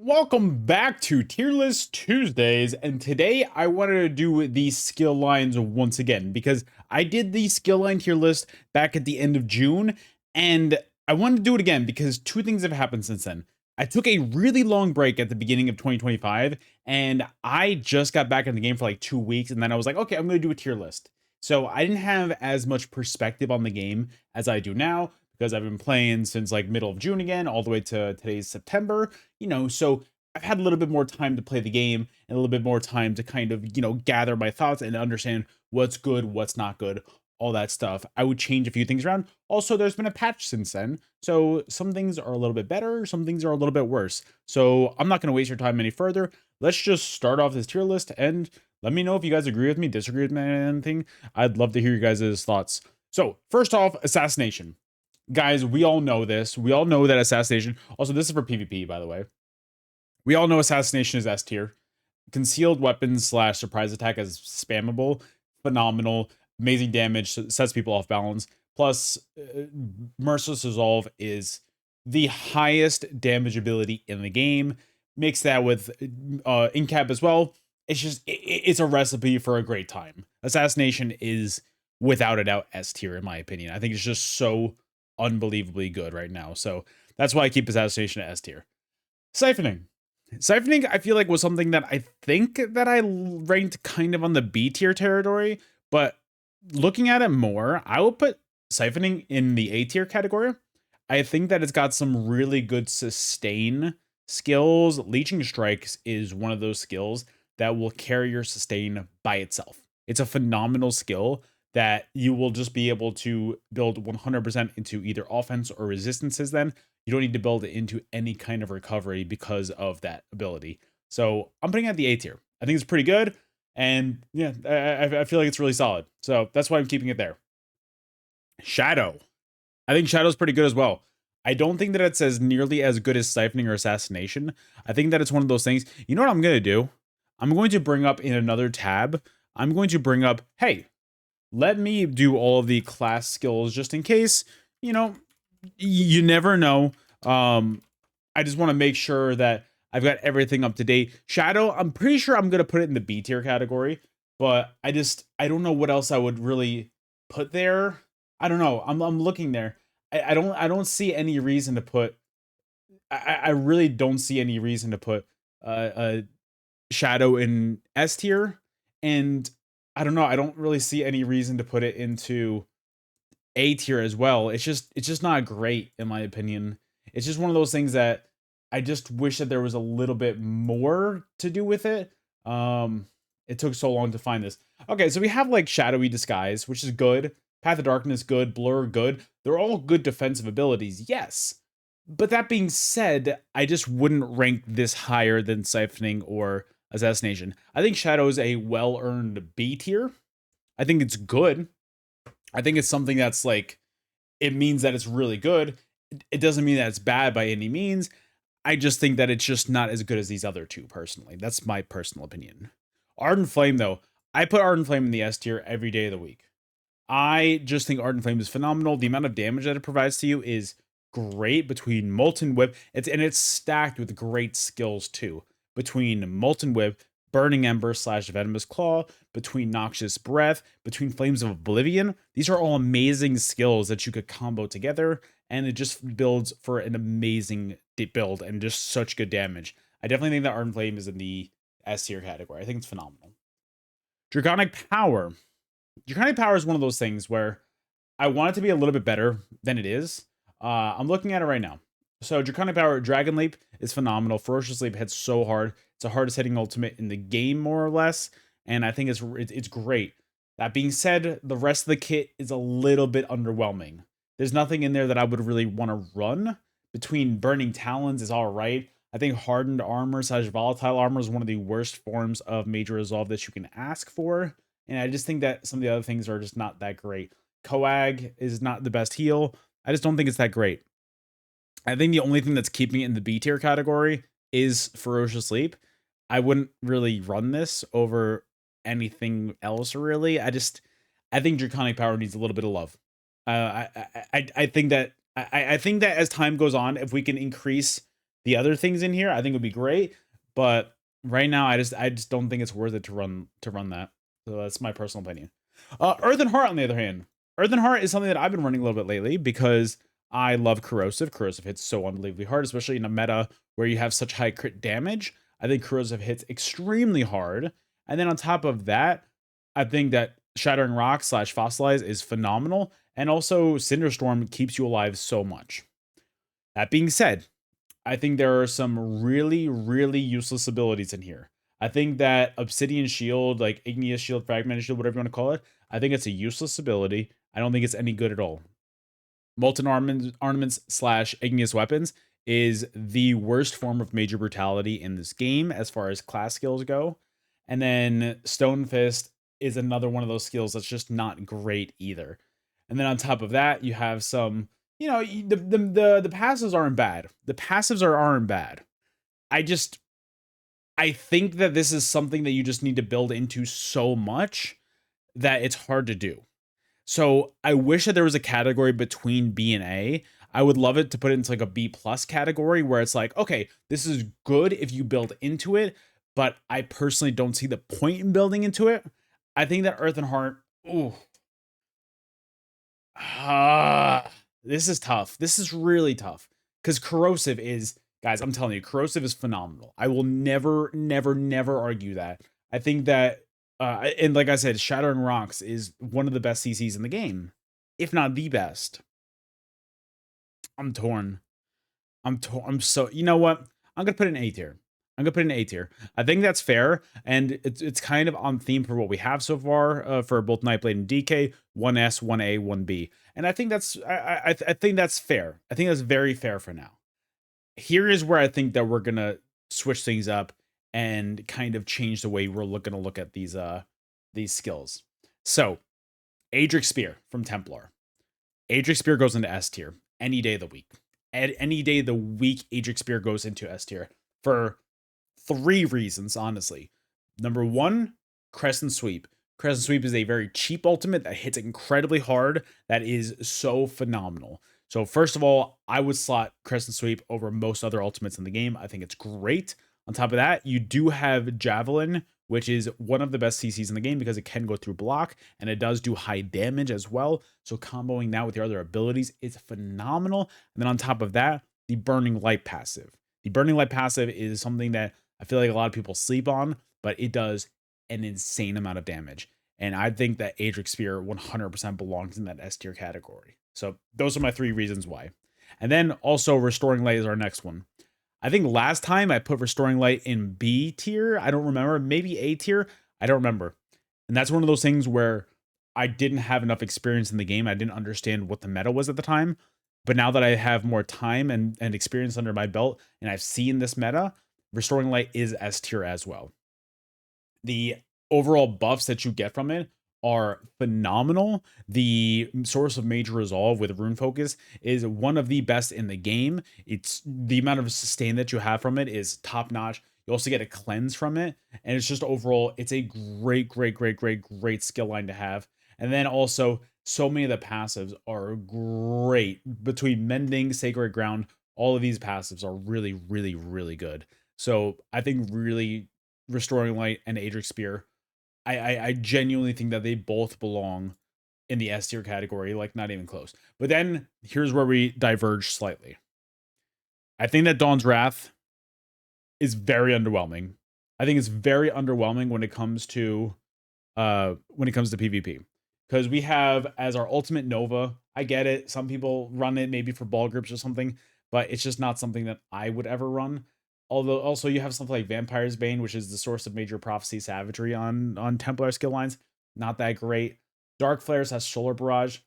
Welcome back to Tier List Tuesdays, and today I wanted to do these skill lines once again because I did the skill line tier list back at the end of June, and I wanted to do it again because two things have happened since then. I took a really long break at the beginning of 2025, and I just got back in the game for like 2 weeks, and then I was like, okay, I'm going to do a tier list. So I didn't have as much perspective on the game as I do now because I've been playing since like middle of June again, all the way to today's September. So I've had a little bit more time to play the game and a little bit more time to kind of, gather my thoughts and understand what's good, what's not good, all that stuff. I would change a few things around. Also, there's been a patch since then. So some things are a little bit better, some things are a little bit worse. So I'm not going to waste your time any further. Let's just start off this tier list and let me know if you guys agree with me, disagree with me, anything. I'd love to hear your guys' thoughts. So, first off, assassination. Guys, we all know this. We all know that assassination. Also, this is for PvP, by the way. We all know assassination is S tier. Concealed weapons / surprise attack is spammable, phenomenal, amazing damage, sets people off balance. Plus, merciless resolve is the highest damage ability in the game. Mix that with incap as well. It's a recipe for a great time. Assassination is without a doubt S tier in my opinion. I think it's just so unbelievably good right now. So that's why I keep assassination at S tier. Siphoning. Siphoning, I feel like, was something that I think that I ranked kind of on the B tier territory, but looking at it more, I will put siphoning in the A tier category. I think that it's got some really good sustain skills. Leeching Strikes is one of those skills that will carry your sustain by itself. It's a phenomenal skill that you will just be able to build 100% into either offense or resistances then. You don't need to build it into any kind of recovery because of that ability. So I'm putting it at the A tier. I think it's pretty good. And yeah, I feel like it's really solid. So that's why I'm keeping it there. Shadow. I think Shadow's pretty good as well. I don't think that it's as nearly as good as Siphoning or Assassination. I think that it's one of those things. You know what I'm going to do? I'm going to bring up in another tab, I'm going to bring up, hey, let me do all of the class skills just in case, you never know. I just want to make sure that I've got everything up to date. Shadow, I'm pretty sure I'm going to put it in the B tier category, but I don't know what else I would really put there. I don't know. I'm looking there. I don't see any reason to put, I really don't see any reason to put a Shadow in S tier, and I don't know. I don't really see any reason to put it into A tier as well. It's just not great in my opinion. It's just one of those things that I just wish that there was a little bit more to do with it. It took so long to find this. Okay, so we have like Shadowy Disguise, which is good. Path of Darkness, good. Blur, good. They're all good defensive abilities, yes. But that being said, I just wouldn't rank this higher than Siphoning or Assassination. I think Shadow is a well-earned B tier. I think it's good. I think it's something that's like, it means that it's really good. It doesn't mean that it's bad by any means. I just think that it's just not as good as these other two, personally. That's my personal opinion. Ardent Flame, though, I put Ardent Flame in the S tier every day of the week. I just think Ardent Flame is phenomenal. The amount of damage that it provides to you is great between Molten Whip. It's stacked with great skills, too. Between Molten Whip, Burning Ember / Venomous Claw, between Noxious Breath, between Flames of Oblivion. These are all amazing skills that you could combo together, and it just builds for an amazing build and just such good damage. I definitely think that Ardent Flame is in the S tier category. I think it's phenomenal. Draconic Power. Draconic Power is one of those things where I want it to be a little bit better than it is. I'm looking at it right now. So Draconic Power, Dragon Leap is phenomenal. Ferocious Leap hits so hard. It's the hardest hitting ultimate in the game, more or less. And I think it's great. That being said, the rest of the kit is a little bit underwhelming. There's nothing in there that I would really want to run. Between Burning Talons is all right. I think Hardened Armor / Volatile Armor is one of the worst forms of Major Resolve that you can ask for. And I just think that some of the other things are just not that great. Coag is not the best heal. I just don't think it's that great. I think the only thing that's keeping it in the B tier category is Ferocious Leap. I wouldn't really run this over anything else, really. I think Draconic Power needs a little bit of love. I think that as time goes on, if we can increase the other things in here, I think would be great. But right now, I just don't think it's worth it to run that. So that's my personal opinion. Earth and Heart, on the other hand, Earth and Heart is something that I've been running a little bit lately because I love Corrosive. Corrosive hits so unbelievably hard, especially in a meta where you have such high crit damage. I think Corrosive hits extremely hard. And then on top of that, I think that Shattering Rock / Fossilize is phenomenal. And also, Cinderstorm keeps you alive so much. That being said, I think there are some really, really useless abilities in here. I think that Obsidian Shield, like Igneous Shield, Fragmented Shield, whatever you want to call it, I think it's a useless ability. I don't think it's any good at all. Molten Armaments / Igneous Weapons is the worst form of major brutality in this game as far as class skills go. And then Stone Fist is another one of those skills that's just not great either. And then on top of that, you have some, the passives aren't bad. The passives aren't bad. I think that this is something that you just need to build into so much that it's hard to do. So I wish that there was a category between B and A. I would love it to put it into like a B plus category where it's like, okay, this is good if you build into it, but I personally don't see the point in building into it. I think that Earth and Heart, ooh, this is tough. This is really tough because Corrosive is, guys, I'm telling you, Corrosive is phenomenal. I will never, never, never argue that. I think that and like I said, Shattering Rocks is one of the best CCs in the game, if not the best. I'm torn. I'm so, you know what? I'm gonna put an A tier. I'm gonna put an A tier. I think that's fair, and it's kind of on theme for what we have so far for both Nightblade and DK. 1S, 1A, 1B, and I think that's I think that's fair. I think that's very fair for now. Here is where I think that we're gonna switch things up and kind of change the way we're gonna look at these skills. So, Adric Spear from Templar. Adric Spear goes into S tier any day of the week. Any day of the week, Adric Spear goes into S tier for 3 reasons, honestly. Number 1, Crescent Sweep. Crescent Sweep is a very cheap ultimate that hits incredibly hard, that is so phenomenal. So first of all, I would slot Crescent Sweep over most other ultimates in the game. I think it's great. On top of that, you do have Javelin, which is one of the best CCs in the game because it can go through block and it does do high damage as well. So comboing that with your other abilities is phenomenal. And then on top of that, the Burning Light passive. The Burning Light passive is something that I feel like a lot of people sleep on, but it does an insane amount of damage. And I think that Adric Spear 100% belongs in that S tier category. So those are my 3 reasons why. And then also Restoring Light is our next one. I think last time I put Restoring Light in B tier. I don't remember. Maybe A tier. I don't remember. And that's one of those things where I didn't have enough experience in the game. I didn't understand what the meta was at the time. But now that I have more time and experience under my belt and I've seen this meta, Restoring Light is S tier as well. The overall buffs that you get from it are phenomenal. The Source of Major Resolve with Rune Focus is one of the best in the game. It's the amount of sustain that you have from it is top notch. You also get a cleanse from it, and it's just overall, it's a great skill line to have. And then also, so many of the passives are great. Between Mending, Sacred Ground, all of these passives are really good. So I think really Restoring Light and Adric Spear, I genuinely think that they both belong in the S tier category, like not even close. But then here's where we diverge slightly. I think that Dawn's Wrath is very underwhelming. I think it's very underwhelming when it comes to PvP. Because we have as our ultimate Nova, I get it. Some people run it maybe for ball grips or something, but it's just not something that I would ever run. Although also you have something like Vampire's Bane, which is the source of major prophecy savagery on Templar skill lines. Not that great. Dark Flares has Solar Barrage.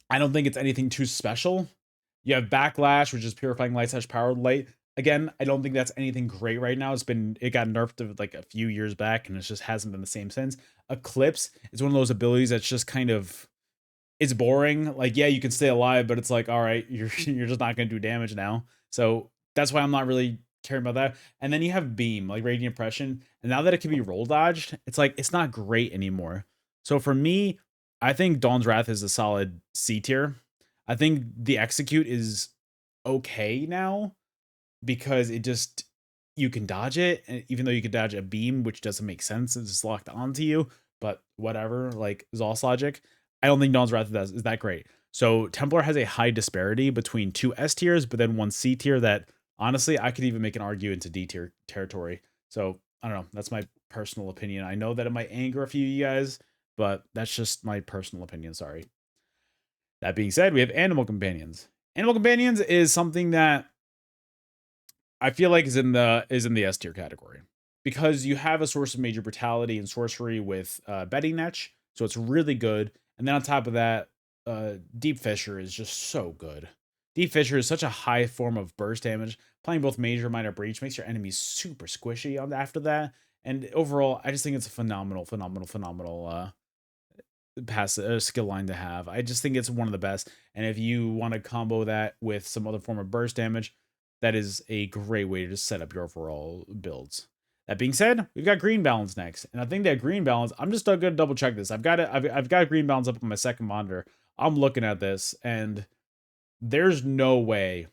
I don't think it's anything too special. You have Backlash, which is Purifying Light / Powered Light. Again, I don't think that's anything great right now. It got nerfed like a few years back, and it just hasn't been the same since. Eclipse is one of those abilities that's just kind of, it's boring. Like, yeah, you can stay alive, but it's like, all right, you're just not gonna do damage now. So that's why I'm not really caring about that. And then you have Beam, like Radiant Impression, and now that it can be roll dodged, it's like it's not great anymore. So for me, I think Dawn's Wrath is a solid C tier. I think the Execute is okay now. because it just, you can dodge it, and even though you could dodge a beam, which doesn't make sense, it's locked onto you, but whatever, like Zos logic. I don't think Dawn's Wrath is that great. So Templar has a high disparity between two S tiers, but then one C tier that honestly I could even make an argue into D tier territory. So I don't know. That's my personal opinion. I know that it might anger a few of you guys, but that's just my personal opinion. Sorry. That being said, we have animal companions. Animal companions is something that I feel like is in the S tier category because you have a source of major brutality and sorcery with Betting Netch, so it's really good. And then on top of that, Deep Fissure is just so good. Deep Fissure is such a high form of burst damage. Playing both major and minor breach makes your enemies super squishy after that. And overall, I just think it's a phenomenal pass skill line to have. I just think it's one of the best. And if you want to combo that with some other form of burst damage, that is a great way to set up your overall builds. That being said, we've got green balance next, and I think that green balance, I'm just gonna double check this. I've got it. I've got green balance up on my second monitor. I'm looking at this, and there's no way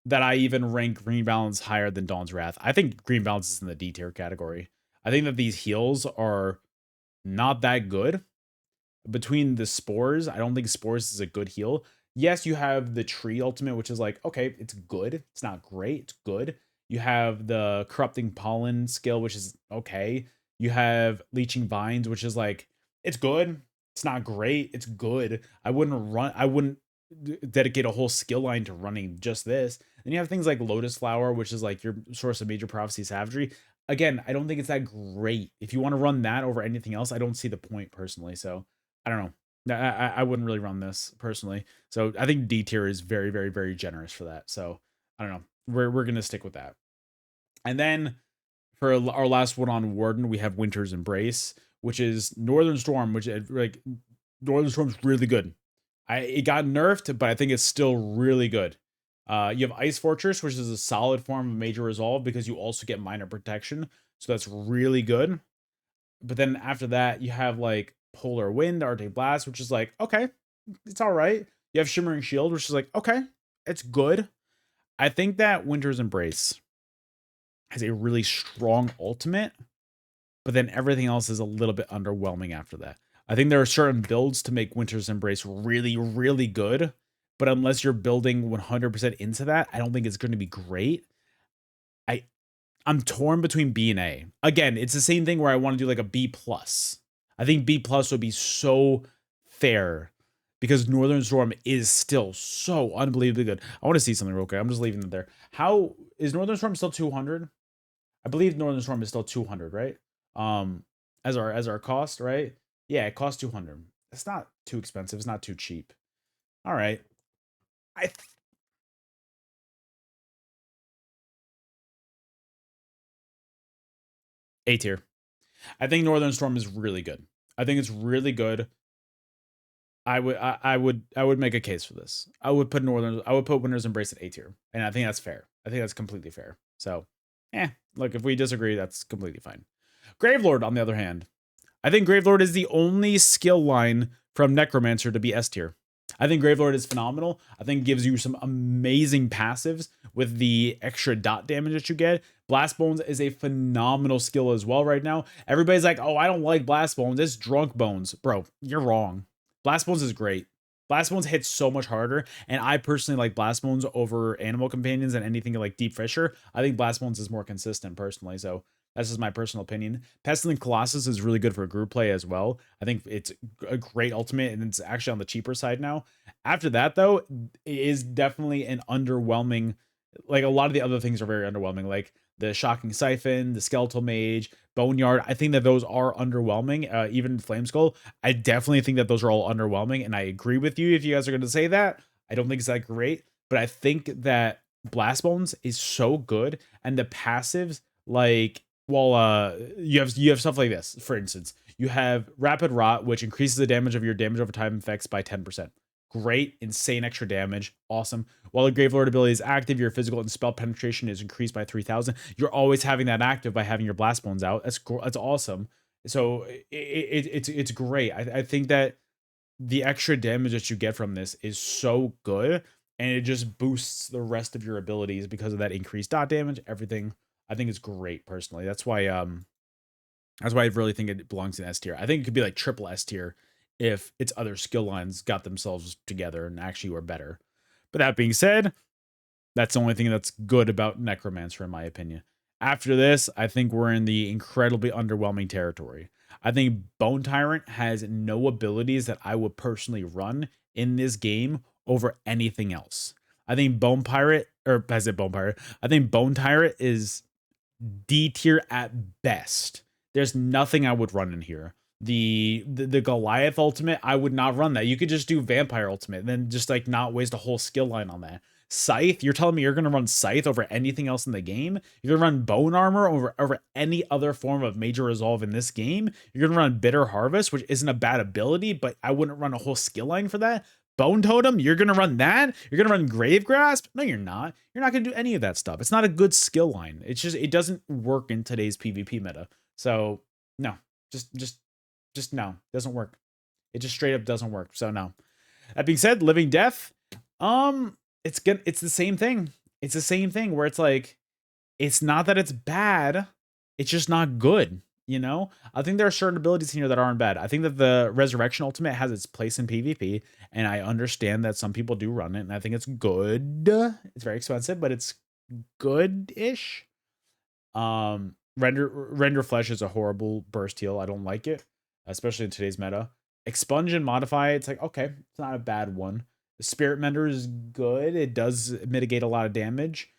that I even rank green balance higher than Dawn's Wrath. I think green balance is in the D tier category. I think that these heals are not that good. Between the spores, I don't think spores is a good heal. Yes, you have the tree ultimate, which is like, okay, it's good. It's not great. It's good. You have the corrupting pollen skill, which is okay. You have leeching vines, which is like, it's good. It's not great. It's good. I wouldn't dedicate a whole skill line to running just this. Then you have things like Lotus Flower, which is like your source of major prophecy savagery. Again, I don't think it's that great. If you want to run that over anything else, I don't see the point personally. So I don't know. I wouldn't really run this personally. So I think D tier is very generous for that. So I don't know. We're gonna stick with that. And then for our last one on Warden, we have Winter's Embrace, which is Northern Storm, which like Northern Storm's really good. It got nerfed, but I think it's still really good. You have Ice Fortress, which is a solid form of major resolve because you also get minor protection, so that's really good. But then after that, you have like Polar Wind, Arctic Blast, which is like, okay, it's all right. You have Shimmering Shield, which is like, okay, it's good. I think that Winter's Embrace has a really strong ultimate, but then everything else is a little bit underwhelming after that. I think there are certain builds to make Winter's Embrace really good, but unless you're building 100% into that, I don't think it's going to be great. I'm torn between B and A. Again, it's the same thing where I want to do like a B plus. I think B plus would be so fair because Northern Storm is still so unbelievably good. I want to see something real quick. I'm just leaving it there. How is Northern Storm still 200? I believe Northern Storm is still 200, right? As our cost, right? Yeah, it costs 200. It's not too expensive. It's not too cheap. All right. I A tier. I think Northern Storm is really good. I think it's really good. I would make a case for this. I would put Winter's Embrace at A tier, and I think that's fair. I think that's completely fair. So, look, if we disagree, that's completely fine. Gravelord, on the other hand, I think Gravelord is the only skill line from Necromancer to be S tier. I think Gravelord is phenomenal. I think it gives you some amazing passives with the extra dot damage that you get. Blast Bones is a phenomenal skill as well right now. Everybody's like, oh, I don't like Blast Bones. It's Drunk Bones. Bro, you're wrong. Blast Bones is great. Blast Bones hits so much harder, and I personally like Blast Bones over Animal Companions and anything like Deep Fissure. I think Blast Bones is more consistent personally, so that's just my personal opinion. Pestilent Colossus is really good for group play as well. I think it's a great ultimate, and it's actually on the cheaper side now. After that, though, it is definitely an underwhelming. Like a lot of the other things are very underwhelming, like the Shocking Siphon, the Skeletal Mage, Boneyard. I think that those are underwhelming. Even Flame Skull, I definitely think that those are all underwhelming, and I agree with you if you guys are going to say that. I don't think it's that great, but I think that Blast Bones is so good, and the passives like you have stuff like this. For instance, you have Rapid Rot, which increases the damage of your damage over time effects by 10%. Great, insane extra damage, awesome. While the Gravelord ability is active, your physical and spell penetration is increased by 3,000. You're always having that active by having your Blast Bones out. That's awesome. So it's great. I think that the extra damage that you get from this is so good, and it just boosts the rest of your abilities because of that increased dot damage, everything. I think it's great personally. That's why I really think it belongs in S tier. I think it could be like triple S tier if its other skill lines got themselves together and actually were better. But that being said, that's the only thing that's good about Necromancer, in my opinion. After this, I think we're in the incredibly underwhelming territory. I think Bone Tyrant has no abilities that I would personally run in this game over anything else. I think Bone Pirate, or has it Bone Pirate? I think Bone Tyrant is D tier at best. There's nothing I would run in here. The Goliath ultimate, I would not run that. You could just do Vampire ultimate and then just like not waste a whole skill line on that. Scythe, you're telling me you're gonna run Scythe over anything else in the game? You're gonna run Bone Armor over any other form of major resolve in this game? You're gonna run Bitter Harvest, which isn't a bad ability, but I wouldn't run a whole skill line for that. Bone Totem, you're gonna run that? You're gonna run Grave Grasp? No, you're not. You're not gonna do any of that stuff. It's not a good skill line. It's just it doesn't work in today's PvP meta. So no, just no, doesn't work. It just straight up doesn't work. So no. That being said, Living Death, it's the same thing. It's the same thing where it's like, it's not that it's bad, it's just not good. You know, I think there are certain abilities in here that aren't bad. I think that the Resurrection Ultimate has its place in PvP, and I understand that some people do run it, and I think it's good. It's very expensive, but it's good-ish. Render Flesh is a horrible burst heal. I don't like it, especially in today's meta. Expunge and Modify, it's like, okay, it's not a bad one. Spirit Mender is good. It does mitigate a lot of damage.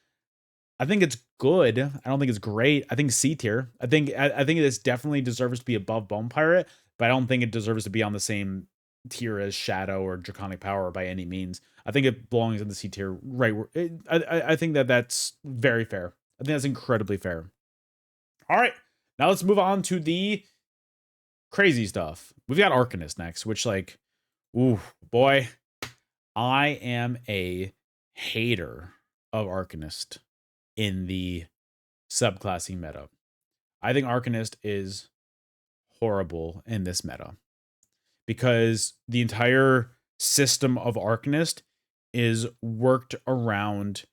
I think it's good. I don't think it's great. I think C tier. I think this definitely deserves to be above Bone Pirate, but I don't think it deserves to be on the same tier as Shadow or Draconic Power by any means. I think it belongs in the C tier, right? I think that that's very fair. I think that's incredibly fair. All right, now let's move on to the crazy stuff. We've got Arcanist next, which like, ooh, boy, I am a hater of Arcanist in the subclassing meta. I think Arcanist is horrible in this meta because the entire system of Arcanist is worked around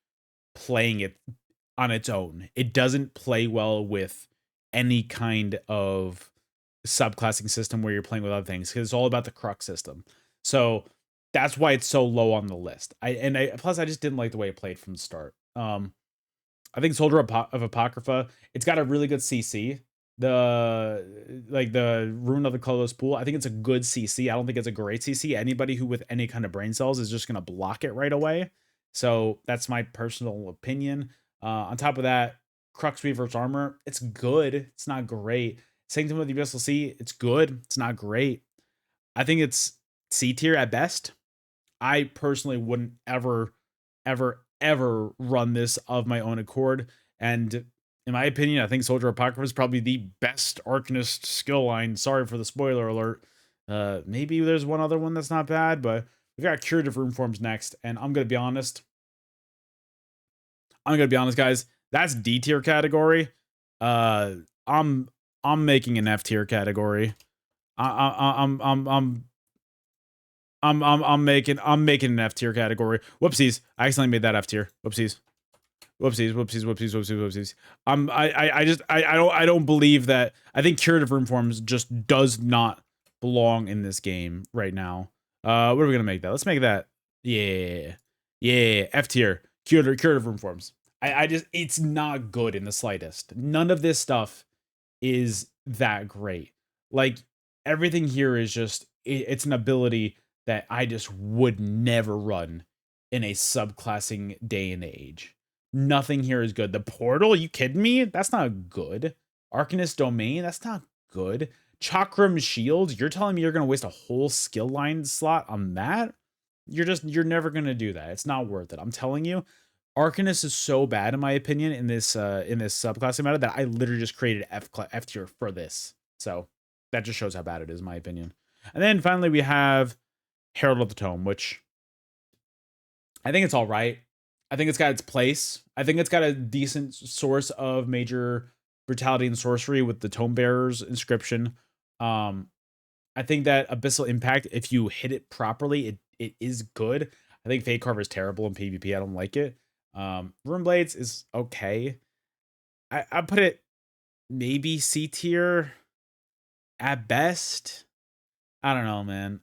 playing it on its own. It doesn't play well with any kind of subclassing system where you're playing with other things because it's all about the crux system. So that's why it's so low on the list. Plus I just didn't like the way it played from the start. I think Soldier of Apocrypha, it's got a really good CC. The Rune of the Colorless Pool, I think it's a good CC. I don't think it's a great CC. Anybody who with any kind of brain cells is just gonna block it right away. So that's my personal opinion. On top of that, Crux Weaver's Armor, it's good. It's not great. Sanctum of the Abyssal Sea, it's good. It's not great. I think it's C tier at best. I personally wouldn't ever run this of my own accord. And in my opinion, I think Soldier Apocrypha is probably the best Arcanist skill line. Sorry for the spoiler alert. Maybe there's one other one that's not bad, but we've got Curative Rune Forms next. And I'm gonna be honest, guys. That's D tier category. I'm making an F tier category. I'm making an F tier category. Whoopsies. I accidentally made that F tier. Whoopsies. I don't believe that. I think Curative Rune Forms just does not belong in this game right now. What are we gonna make that? Let's make that. Yeah. F tier. Curative Rune Forms. It's not good in the slightest. None of this stuff is that great. Like everything here is just it's an ability that I just would never run in a subclassing day and age. Nothing here is good. The Portal, you kidding me? That's not good. Arcanist Domain, that's not good. Chakram Shield, you're telling me you're going to waste a whole skill line slot on that? You're never going to do that. It's not worth it. I'm telling you. Arcanist is so bad in my opinion in this subclassing meta that I literally just created F tier for this. So that just shows how bad it is in my opinion. And then finally we have Herald of the Tome, which I think it's all right. I think it's got its place. I think it's got a decent source of major brutality and sorcery with the Tome Bearer's inscription. I think that Abyssal Impact, if you hit it properly, it is good. I think Fate Carver is terrible in PvP. I don't like it. Rune Blades is okay. I put it maybe C tier at best. I don't know, man.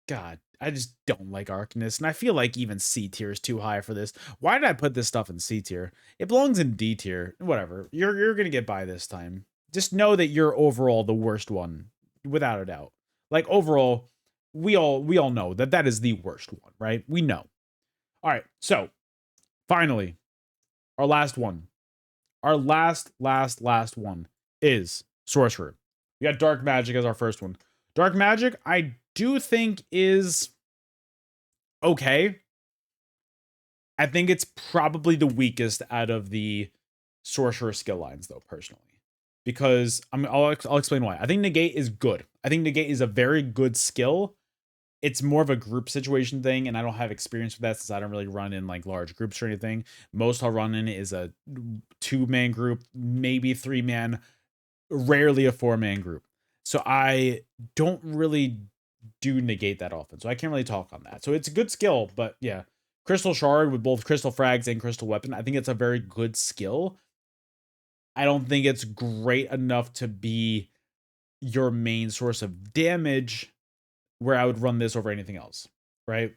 God, I just don't like Arcanist, and I feel like even C tier is too high for this. Why did I put this stuff in C tier? It belongs in D tier. Whatever. You're gonna get by this time. Just know that you're overall the worst one, without a doubt. Like overall, we all know that that is the worst one, right? We know. All right, so finally, our last one. Our last one is Sorcerer. We got Dark Magic as our first one. Dark Magic, I do think is okay. I think it's probably the weakest out of the Sorcerer skill lines, though, personally. Because I'll explain why. I think Negate is good. I think Negate is a very good skill. It's more of a group situation thing, and I don't have experience with that since I don't really run in like large groups or anything. Most I'll run in is a 2-man group, maybe 3-man, rarely a 4-man group. So I don't really do negate that often. So I can't really talk on that. So it's a good skill, but yeah. Crystal Shard with both Crystal Frags and Crystal Weapon, I think it's a very good skill. I don't think it's great enough to be your main source of damage where I would run this over anything else, right?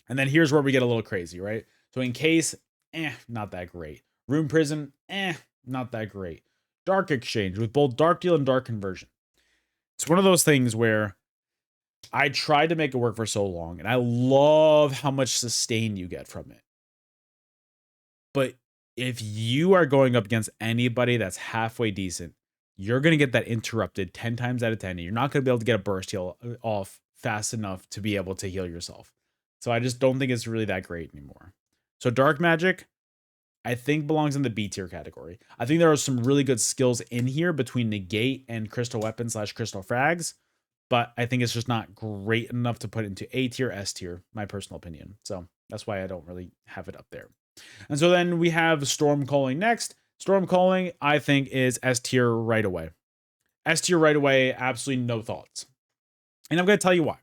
And then here's where we get a little crazy, right? So in case, not that great. Rune Prison, not that great. Dark Exchange with both Dark Deal and Dark Conversion. It's one of those things where I tried to make it work for so long, and I love how much sustain you get from it. But if you are going up against anybody that's halfway decent, you're going to get that interrupted 10 times out of 10. And you're not going to be able to get a burst heal off fast enough to be able to heal yourself. So I just don't think it's really that great anymore. So Dark Magic, I think belongs in the B tier category. I think there are some really good skills in here between Negate and Crystal Weapon / Crystal Frags, but I think it's just not great enough to put into A tier, S tier, my personal opinion. So that's why I don't really have it up there. And so then we have Storm Calling next. Storm Calling, I think, is S tier right away. S tier right away, absolutely no thoughts. And I'm going to tell you why.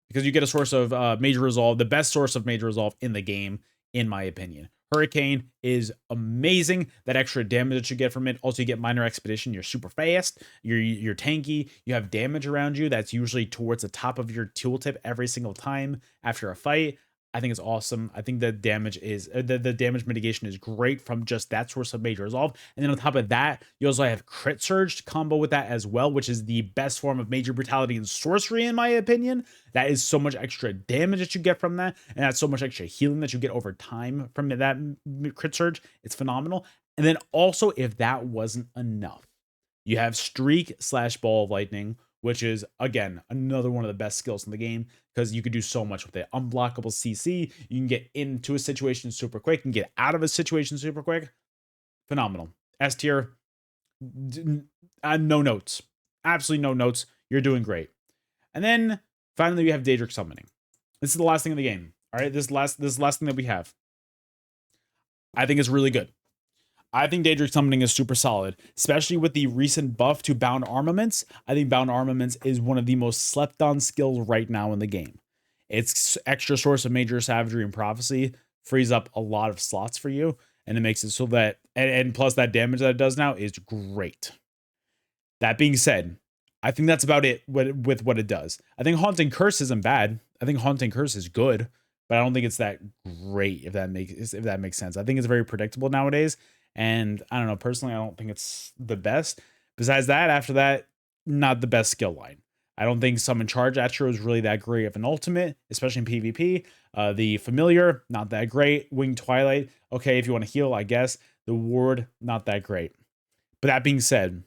Because you get a source of Major Resolve, the best source of Major Resolve in the game, in my opinion. Hurricane is amazing. That extra damage that you get from it. Also, you get Minor Expedition. You're super fast. You're tanky. You have damage around you that's usually towards the top of your tooltip every single time after a fight. I think it's awesome. I think the damage is the damage mitigation is great from just that source of Major Resolve. And then on top of that, you also have Crit Surge to combo with that as well, which is the best form of Major Brutality and Sorcery, in my opinion. That is so much extra damage that you get from that, and that's so much extra healing that you get over time from that Crit Surge. It's phenomenal. And then also, if that wasn't enough, you have Streak / Ball of Lightning, which is, again, another one of the best skills in the game because you could do so much with it. Unblockable CC, you can get into a situation super quick, you can get out of a situation super quick. Phenomenal. S tier, no notes. Absolutely no notes. You're doing great. And then finally, we have Daedric Summoning. This is the last thing in the game. All right, this last thing that we have. I think it's really good. I think Daedric Summoning is super solid, especially with the recent buff to Bound Armaments. I think Bound Armaments is one of the most slept on skills right now in the game. Its extra source of Major Savagery and Prophecy frees up a lot of slots for you, and it makes it so that, and plus that damage that it does now is great. That being said, I think that's about it with what it does. I think Haunting Curse isn't bad. I think Haunting Curse is good, but I don't think it's that great, if that makes sense. I think it's very predictable nowadays. And I don't know, personally, I don't think it's the best. Besides that, after that, not the best skill line. I don't think Summon Charge Atro is really that great of an ultimate, especially in PvP. The Familiar, not that great. Winged Twilight, okay, if you want to heal, I guess. The Ward, not that great. But that being said,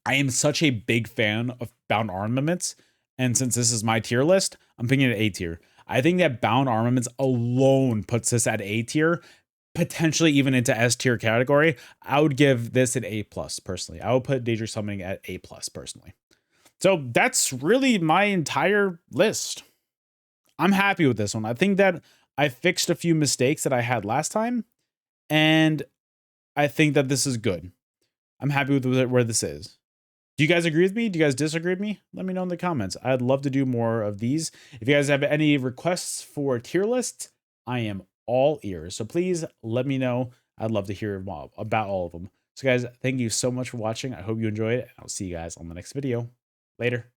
I am such a big fan of Bound Armaments. And since this is my tier list, I'm picking it at A tier. I think that Bound Armaments alone puts this at A tier, potentially even into S tier category. I would give this an A+ personally. I would put Daedric Summoning at A+ personally. So that's really my entire list. I'm happy with this one. I think that I fixed a few mistakes that I had last time, and I think that this is good. I'm happy with where this is. Do you guys agree with me? Do you guys disagree with me? Let me know in the comments. I'd love to do more of these. If you guys have any requests for tier lists, I am all ears. So please let me know. I'd love to hear about all of them. So guys, thank you so much for watching. I hope you enjoyed it. I'll see you guys on the next video. Later.